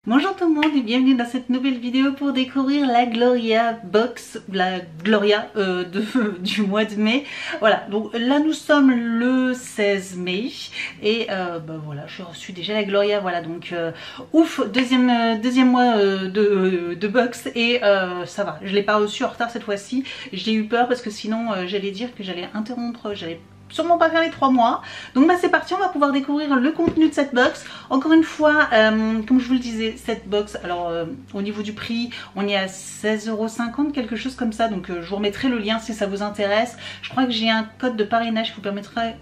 Bonjour tout le monde et bienvenue dans cette nouvelle vidéo pour découvrir la Gloria Box, la Gloria du mois de mai. Voilà, donc là nous sommes le 16 mai et voilà, j'ai reçu déjà la Gloria, voilà, donc ouf, deuxième mois de box et ça va, je ne l'ai pas reçu en retard cette fois-ci. J'ai eu peur parce que sinon j'allais dire que j'allais interrompre, j'allais sûrement pas faire les 3 mois. Donc c'est parti, on va pouvoir découvrir le contenu de cette box. Encore une fois, comme je vous le disais, cette box, alors au niveau du prix, on est à 16,50 €, quelque chose comme ça. Donc je vous remettrai le lien si ça vous intéresse. Je crois que j'ai un code de parrainage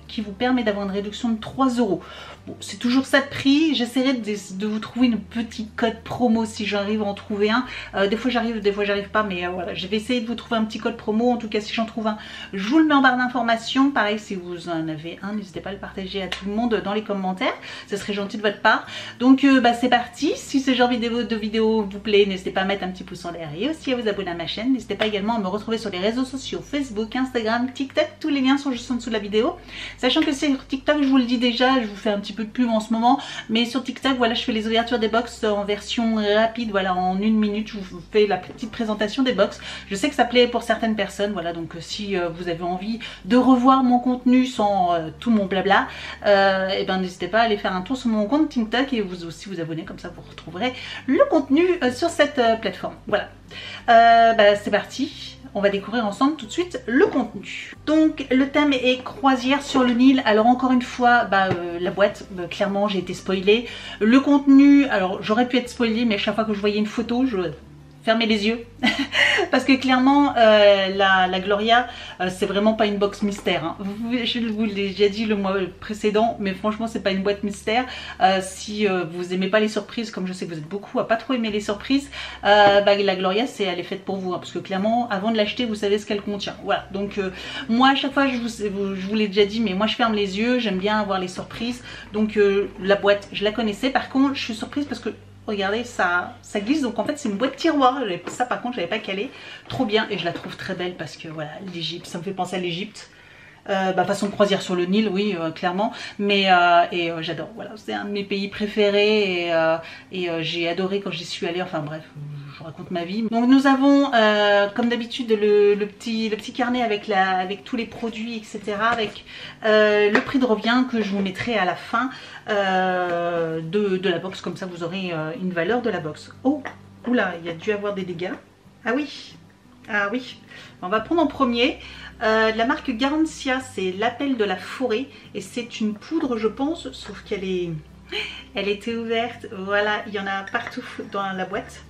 qui vous permet d'avoir une réduction de 3 €. Bon, c'est toujours ça de prix. J'essaierai de vous trouver une petite code promo si j'arrive à en trouver un. Des fois j'arrive, des fois j'arrive pas, mais voilà, je vais essayer de vous trouver un petit code promo. En tout cas, si j'en trouve un, je vous le mets en barre d'informations. Pareil, si vous en avez un, n'hésitez pas à le partager à tout le monde dans les commentaires. Ce serait gentil de votre part. Donc c'est parti. Si ce genre de vidéo vous plaît, n'hésitez pas à mettre un petit pouce en l'air et aussi à vous abonner à ma chaîne. N'hésitez pas également à me retrouver sur les réseaux sociaux, Facebook, Instagram, TikTok. Tous les liens sont juste en dessous de la vidéo. Sachant que sur TikTok, je vous le dis déjà, je vous fais un petit peu de pub en ce moment, mais sur TikTok, voilà, je fais les ouvertures des box en version rapide, voilà, en 1 minute, je vous fais la petite présentation des box. Je sais que ça plaît pour certaines personnes, voilà, donc si vous avez envie de revoir mon contenu sans tout mon blabla, et ben n'hésitez pas à aller faire un tour sur mon compte TikTok et vous aussi vous abonner, comme ça vous retrouverez le contenu sur cette plateforme. Voilà, c'est parti. On va découvrir ensemble tout de suite le contenu. Donc le thème est croisière sur le Nil. Alors encore une fois, la boîte, clairement j'ai été spoilée. Le contenu, alors j'aurais pu être spoilée, mais à chaque fois que je voyais une photo, je fermais les yeux. Parce que clairement, la Gloria, c'est vraiment pas une box mystère, hein. Je vous l'ai déjà dit le mois précédent, mais franchement c'est pas une boîte mystère. Si vous aimez pas les surprises, comme je sais que vous êtes beaucoup à pas trop aimer les surprises, la Gloria elle est faite pour vous, hein, parce que clairement avant de l'acheter vous savez ce qu'elle contient. Voilà, donc moi à chaque fois je vous l'ai déjà dit, mais moi je ferme les yeux, j'aime bien avoir les surprises. Donc la boîte je la connaissais, par contre je suis surprise parce que regardez, ça glisse, donc en fait c'est une boîte tiroir. Ça par contre je n'avais pas calé. Trop bien, et je la trouve très belle parce que voilà, l'Égypte, ça me fait penser à l'Égypte. Façon croisière sur le Nil, oui, clairement, mais j'adore, voilà, c'est un de mes pays préférés et j'ai adoré quand j'y suis allée, enfin bref, je raconte ma vie. Donc nous avons comme d'habitude le petit carnet avec tous les produits, etc., avec le prix de revient que je vous mettrai à la fin de la box, comme ça vous aurez une valeur de la box. Oh, oula, il y a dû avoir des dégâts. Ah oui, on va prendre en premier la marque Garancia, c'est l'appel de la forêt et c'est une poudre je pense, sauf elle était ouverte. Voilà, il y en a partout dans la boîte.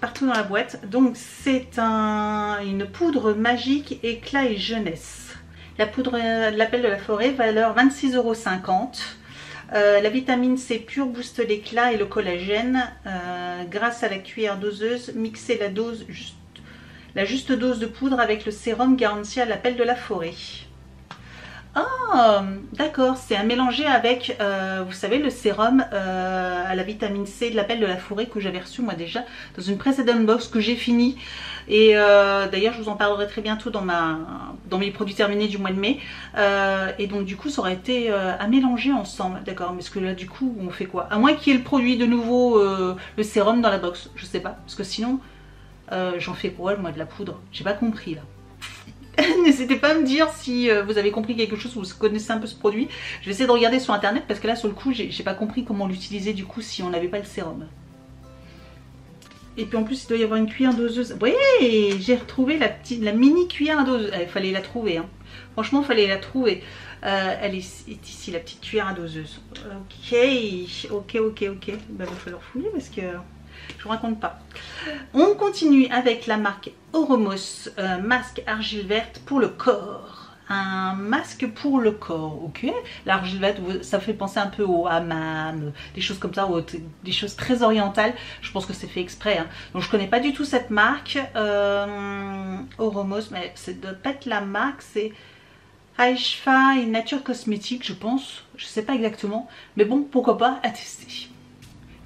Partout dans la boîte. Donc c'est une poudre magique éclat et jeunesse. La poudre de l'appel de la forêt, valeur 26,50 €. La vitamine C pure booste l'éclat et le collagène. Grâce à la cuillère doseuse, mixez la juste dose de poudre avec le sérum Garancia, l'appel de la forêt. Ah, d'accord, c'est à mélanger avec, vous savez, le sérum à la vitamine C de l'appel de la forêt que j'avais reçu moi déjà dans une précédente box que j'ai fini. Et d'ailleurs je vous en parlerai très bientôt dans mes produits terminés du mois de mai. Et donc du coup ça aurait été à mélanger ensemble, d'accord, mais parce que là du coup on fait quoi? À moins qu'il y ait le produit de nouveau, le sérum dans la box, je sais pas, parce que sinon j'en fais quoi moi de la poudre? J'ai pas compris là. N'hésitez pas à me dire si vous avez compris quelque chose, vous connaissez un peu ce produit. Je vais essayer de regarder sur internet parce que là sur le coup j'ai pas compris comment l'utiliser du coup si on n'avait pas le sérum. Et puis en plus il doit y avoir une cuillère doseuse. Oui, j'ai retrouvé la mini cuillère doseuse. Il fallait la trouver, hein. Franchement il fallait la trouver. Elle est ici, la petite cuillère à doseuse. Ok. Va falloir fouiller parce que je vous raconte pas. On continue avec la marque Oromos, masque argile verte pour le corps. Un masque pour le corps, ok. L'argile verte, ça fait penser un peu au hammam, des choses comme ça, des choses très orientales. Je pense que c'est fait exprès, hein. Donc je connais pas du tout cette marque. Oromos, mais ça doit pas être la marque, c'est Aishfa et Nature Cosmétique, je pense. Je sais pas exactement, mais bon, pourquoi pas à tester.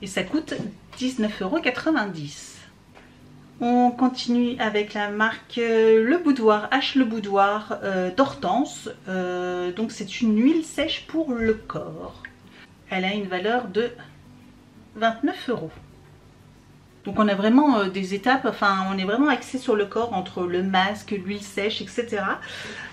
Et ça coûte 19,90 €. On continue avec la marque Le Boudoir, Le Boudoir d'Hortense. Donc c'est une huile sèche pour le corps. Elle a une valeur de 29 €. Donc on a vraiment des étapes, enfin on est vraiment axé sur le corps entre le masque, l'huile sèche, etc.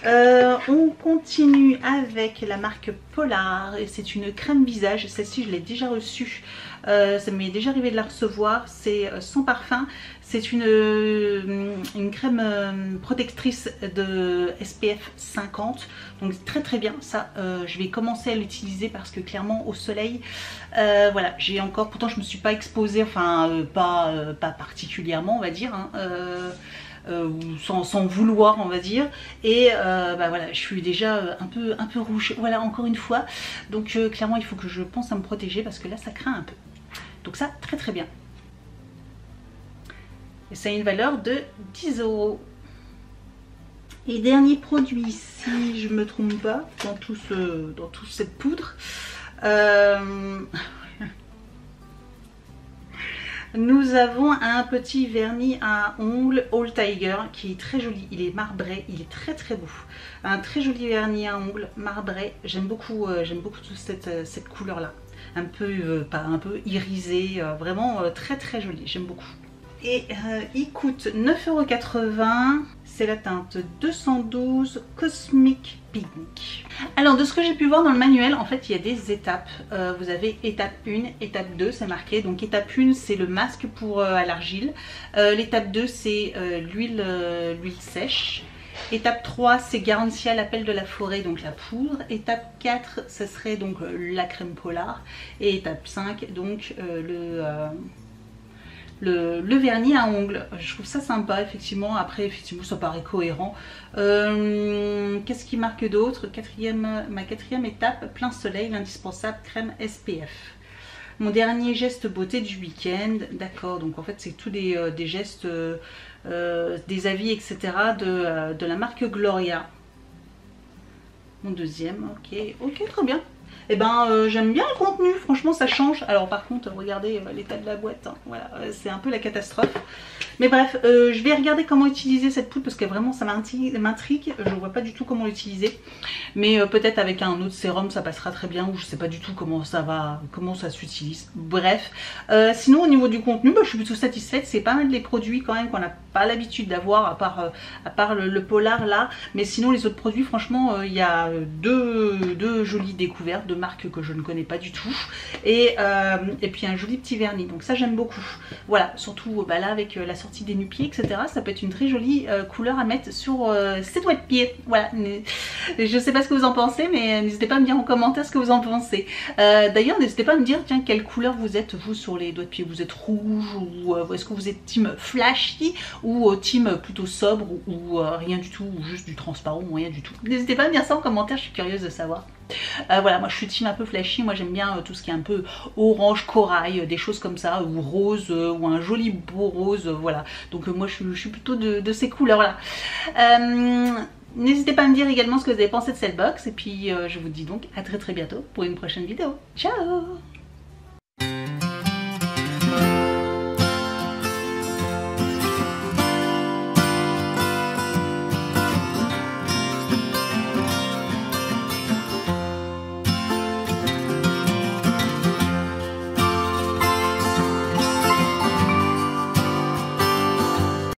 On continue avec la marque Polar et c'est une crème visage. Celle-ci je l'ai déjà reçue, ça m'est déjà arrivé de la recevoir. C'est sans parfum, c'est une crème protectrice de SPF 50. Donc très très bien, ça je vais commencer à l'utiliser parce que clairement au soleil, voilà, j'ai encore, pourtant je me suis pas exposée, enfin pas particulièrement on va dire, hein, sans vouloir on va dire, et bah voilà, je suis déjà un peu rouge, voilà, encore une fois, donc clairement il faut que je pense à me protéger parce que là ça craint un peu, donc ça très très bien, et ça a une valeur de 10 €. Et dernier produit, si je ne me trompe pas, dans toute cette poudre, nous avons un petit vernis à ongles All Tiger qui est très joli. Il est marbré, il est très très beau. Un très joli vernis à ongles marbré. J'aime beaucoup cette couleur là. Un peu irisé, vraiment très très joli. J'aime beaucoup. Et il coûte 9,80 €. C'est la teinte 212 Cosmic Pink. Alors de ce que j'ai pu voir dans le manuel, en fait il y a des étapes. Vous avez étape 1, étape 2, c'est marqué. Donc étape 1 c'est le masque pour à l'argile. L'étape 2 c'est l'huile sèche. Étape 3 c'est garantie à l'appel de la forêt, donc la poudre. Étape 4 ce serait donc la crème Polar. Et étape 5 donc le vernis à ongles. Je trouve ça sympa effectivement. Après effectivement ça paraît cohérent. Qu'est-ce qui marque d'autre? Ma quatrième étape, plein soleil, l'indispensable crème SPF. Mon dernier geste beauté du week-end. D'accord, donc en fait c'est tous des gestes, des avis etc. de la marque Gloria. Mon deuxième, ok très bien. Et ben j'aime bien le contenu, franchement ça change. Alors par contre regardez l'état de la boîte, hein. Voilà, c'est un peu la catastrophe. Mais bref, je vais regarder comment utiliser cette poudre parce que vraiment ça m'intrigue. Je vois pas du tout comment l'utiliser. Mais peut-être avec un autre sérum ça passera très bien, ou je sais pas du tout comment ça s'utilise. Bref, sinon au niveau du contenu, bah, je suis plutôt satisfaite. C'est pas mal les produits quand même qu'on n'a pas l'habitude d'avoir, à part le Polar là. Mais sinon les autres produits, franchement, il y a deux jolies découvertes de marques que je ne connais pas du tout, et puis un joli petit vernis, donc ça j'aime beaucoup. Voilà, surtout bah, là avec la sortie des nu-pieds etc, ça peut être une très jolie couleur à mettre sur ses doigts de pied. Voilà, je sais pas ce que vous en pensez, mais n'hésitez pas à me dire en commentaire ce que vous en pensez. D'ailleurs n'hésitez pas à me dire tiens quelle couleur vous êtes vous sur les doigts de pied. Vous êtes rouge, ou est-ce que vous êtes team flashy, ou team plutôt sobre, ou rien du tout, ou juste du transparent, ou rien du tout. N'hésitez pas à me dire ça en commentaire, je suis curieuse de savoir. Voilà, moi je suis team un peu flashy, moi j'aime bien tout ce qui est un peu orange corail, des choses comme ça, ou rose, ou un joli beau rose, voilà. Donc moi je suis plutôt de ces couleurs là. N'hésitez pas à me dire également ce que vous avez pensé de cette box, et puis je vous dis donc à très bientôt pour une prochaine vidéo. Ciao!